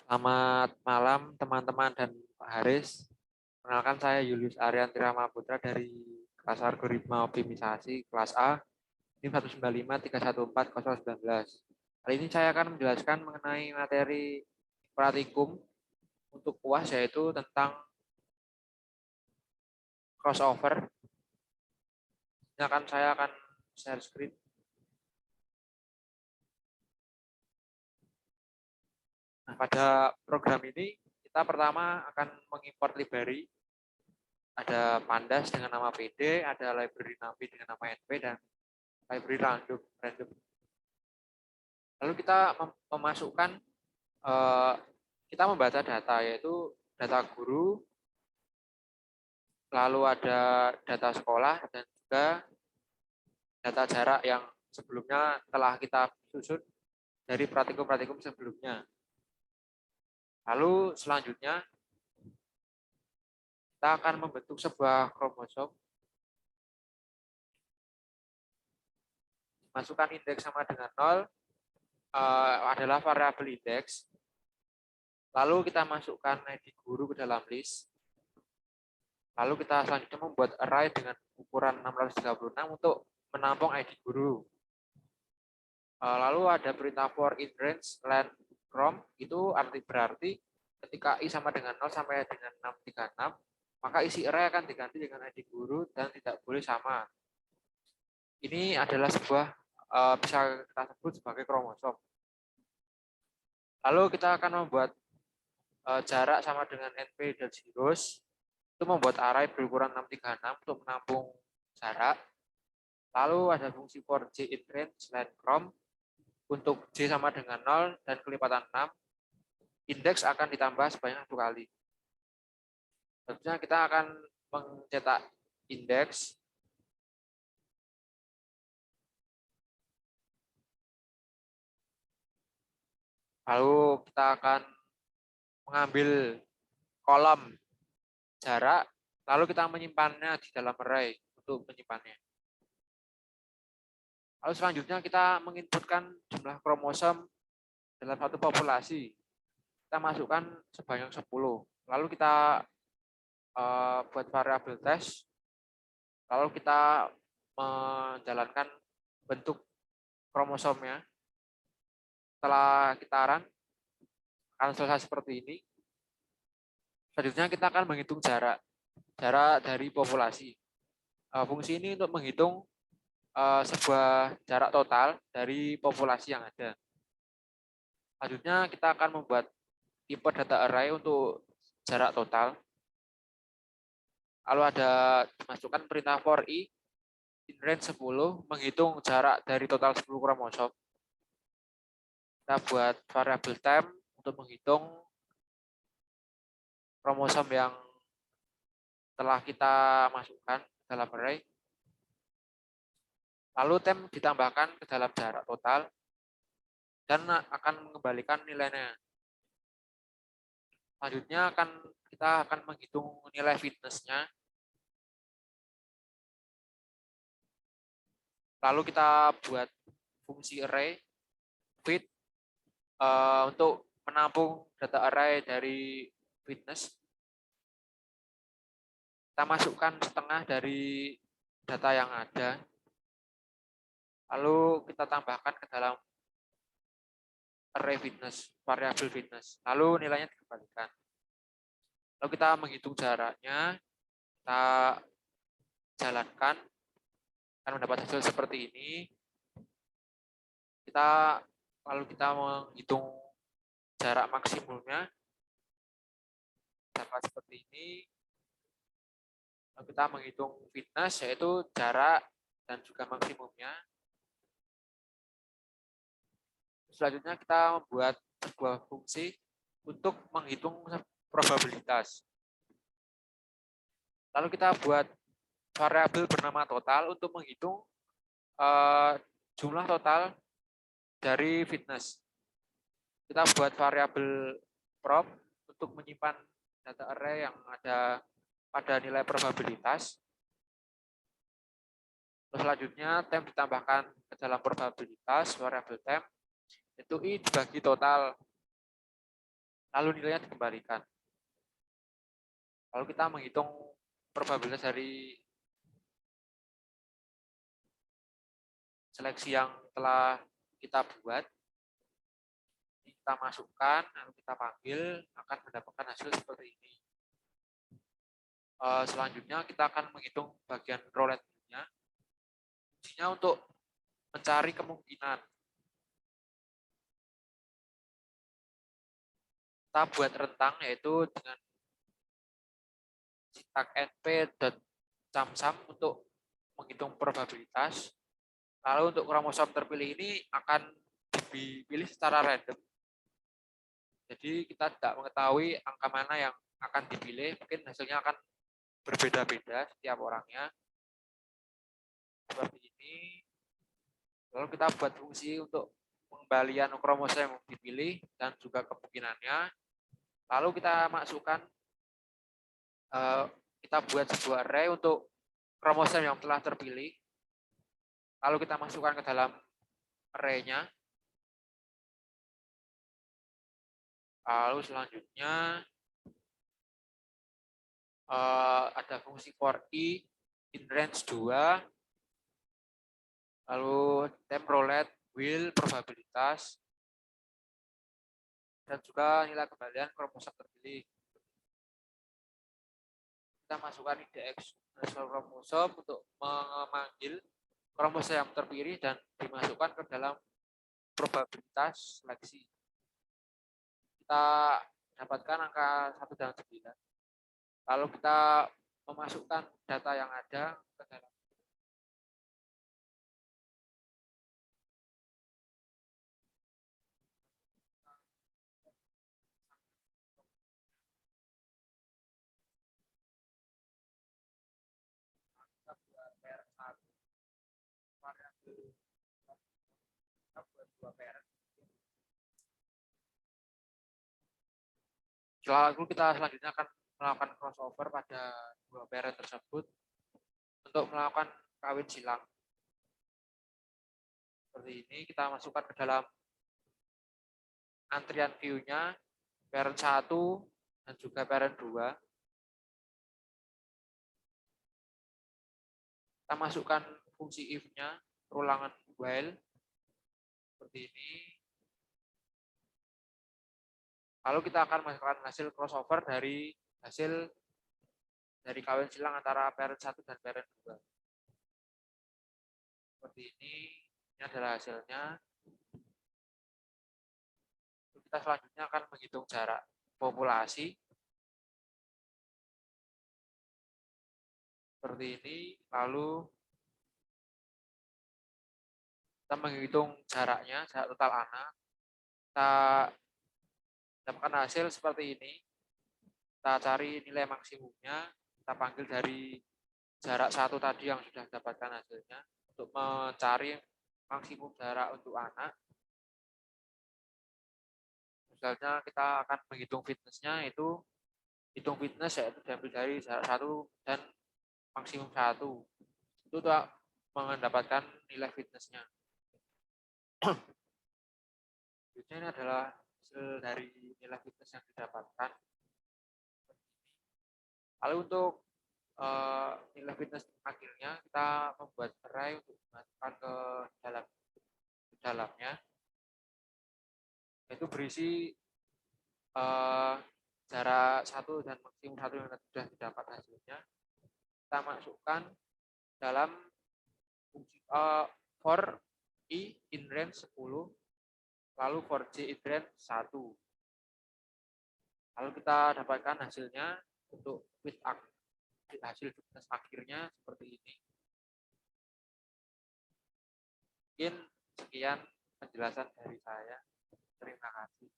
Selamat malam teman-teman dan Pak Haris. Perkenalkan saya Julius Aryan Tirama Putra dari kelas algoritma optimisasi kelas A NIM 195314019. Kali ini saya akan menjelaskan mengenai materi praktikum untuk UAS yaitu tentang crossover. Saya akan share screen. Nah, pada program ini kita pertama akan mengimport library. Ada pandas dengan nama PD, ada library NumPy dengan nama NP, dan library random. Lalu kita memasukkan, kita membaca data, yaitu data guru, lalu ada data sekolah, dan juga data jarak yang sebelumnya telah kita susun dari praktikum-praktikum sebelumnya. Lalu selanjutnya kita akan membentuk sebuah kromosom. Masukkan indeks sama dengan 0 adalah variabel indeks. Lalu kita masukkan ID guru ke dalam list. Lalu kita selanjutnya membuat array dengan ukuran 636 untuk menampung ID guru. Lalu ada perintah for in range len from, itu berarti ketika i sama dengan 0 sampai dengan 636, maka isi array akan diganti dengan ID guru dan tidak boleh sama. Ini adalah sebuah bisa kita sebut sebagai kromosom. Lalu kita akan membuat jarak sama dengan NP dan zeros, itu membuat array berukuran 636 untuk menampung jarak. Lalu ada fungsi for j in range len from, untuk j sama dengan 0 dan kelipatan 6, indeks akan ditambah sebanyak 1 kali. Selanjutnya kita akan mencetak indeks. Lalu kita akan mengambil kolom jarak, lalu kita menyimpannya di dalam array untuk menyimpannya. Lalu selanjutnya kita menginputkan jumlah kromosom dalam satu populasi. Kita masukkan sebanyak 10. Lalu kita buat variabel tes. Lalu kita menjalankan bentuk kromosomnya. Setelah kita run, akan selesai seperti ini. Selanjutnya kita akan menghitung jarak dari populasi. Fungsi ini untuk menghitung sebuah jarak total dari populasi yang ada. Selanjutnya kita akan membuat tipe data array untuk jarak total. Lalu ada dimasukkan perintah for i in range 10 menghitung jarak dari total 10 kromosom. Kita buat variabel time untuk menghitung kromosom yang telah kita masukkan ke dalam array. Lalu temp ditambahkan ke dalam jarak total dan akan mengembalikan nilainya. Selanjutnya kita akan menghitung nilai fitness-nya. Lalu kita buat fungsi array fit untuk menampung data array dari fitness. Kita masukkan setengah dari data yang ada. Lalu kita tambahkan ke dalam array fitness, variabel fitness. Lalu nilainya dikembalikan. Lalu kita menghitung jaraknya, kita jalankan, akan mendapat hasil seperti ini. Lalu kita menghitung jarak maksimumnya, dapat seperti ini. Lalu kita menghitung fitness, yaitu jarak dan juga maksimumnya. Selanjutnya kita membuat sebuah fungsi untuk menghitung probabilitas. Lalu kita buat variabel bernama total untuk menghitung jumlah total dari fitness. Kita buat variabel prop untuk menyimpan data array yang ada pada nilai probabilitas. Terus selanjutnya temp ditambahkan ke dalam probabilitas, variabel temp, itu i dibagi total. lalu nilainya dikembalikan. Lalu kita menghitung probabilitas dari seleksi yang telah kita buat, kita masukkan, lalu kita panggil, akan mendapatkan hasil seperti ini. Selanjutnya kita akan menghitung bagian roulette-nya, fungsinya untuk mencari kemungkinan. Kita buat rentang yaitu dengan sintak np.camsam untuk menghitung probabilitas. Lalu untuk kromosom terpilih ini akan dipilih secara random. Jadi kita tidak mengetahui angka mana yang akan dipilih, mungkin hasilnya akan berbeda-beda setiap orangnya. Seperti ini. Lalu kita buat fungsi untuk pengembalian kromosom yang dipilih dan juga kemungkinannya. Lalu kita masukkan, kita buat sebuah array untuk kromosom yang telah terpilih. Lalu kita masukkan ke dalam array-nya. Lalu selanjutnya ada fungsi for i in range 2. Lalu temp roulette, wheel, probabilitas, dan juga nilai kembalian kromosom terpilih. Kita masukkan IDX kromosom untuk memanggil kromosom yang terpilih dan dimasukkan ke dalam probabilitas seleksi. Kita dapatkan angka 1 dan 9. Lalu kita memasukkan data yang ada ke dalam Lalu kita selanjutnya akan melakukan crossover pada dua parent tersebut untuk melakukan kawin silang. Seperti ini, kita masukkan ke dalam antrian view-nya parent 1 dan juga parent 2. Kita masukkan fungsi if-nya, perulangan while, seperti ini. Lalu kita akan masukkan hasil crossover dari hasil dari kawin silang antara parent 1 dan parent 2. Seperti ini adalah hasilnya. Kita selanjutnya akan menghitung jarak populasi. Seperti ini, lalu kita menghitung jaraknya, jarak total anak. Kita dapatkan hasil seperti ini. Kita cari nilai maksimumnya, kita panggil dari jarak 1 tadi yang sudah dapatkan hasilnya untuk mencari maksimum jarak untuk anak. Misalnya kita akan menghitung fitness-nya, itu hitung fitness yaitu diambil dari jarak 1 dan maksimum 1. Itu untuk mendapatkan nilai fitness-nya. Ini adalah hasil dari nilai fitness yang didapatkan. Lalu untuk nilai fitness akhirnya kita membuat array untuk dimasukkan ke dalamnya. Itu berisi jarak 1 dan maksimum 1 yang sudah didapat hasilnya. Kita masukkan dalam fungsi for i in range 10, lalu for j in range 1. Lalu kita dapatkan hasilnya untuk hasil fitness akhirnya seperti ini. Mungkin sekian penjelasan dari saya. Terima kasih.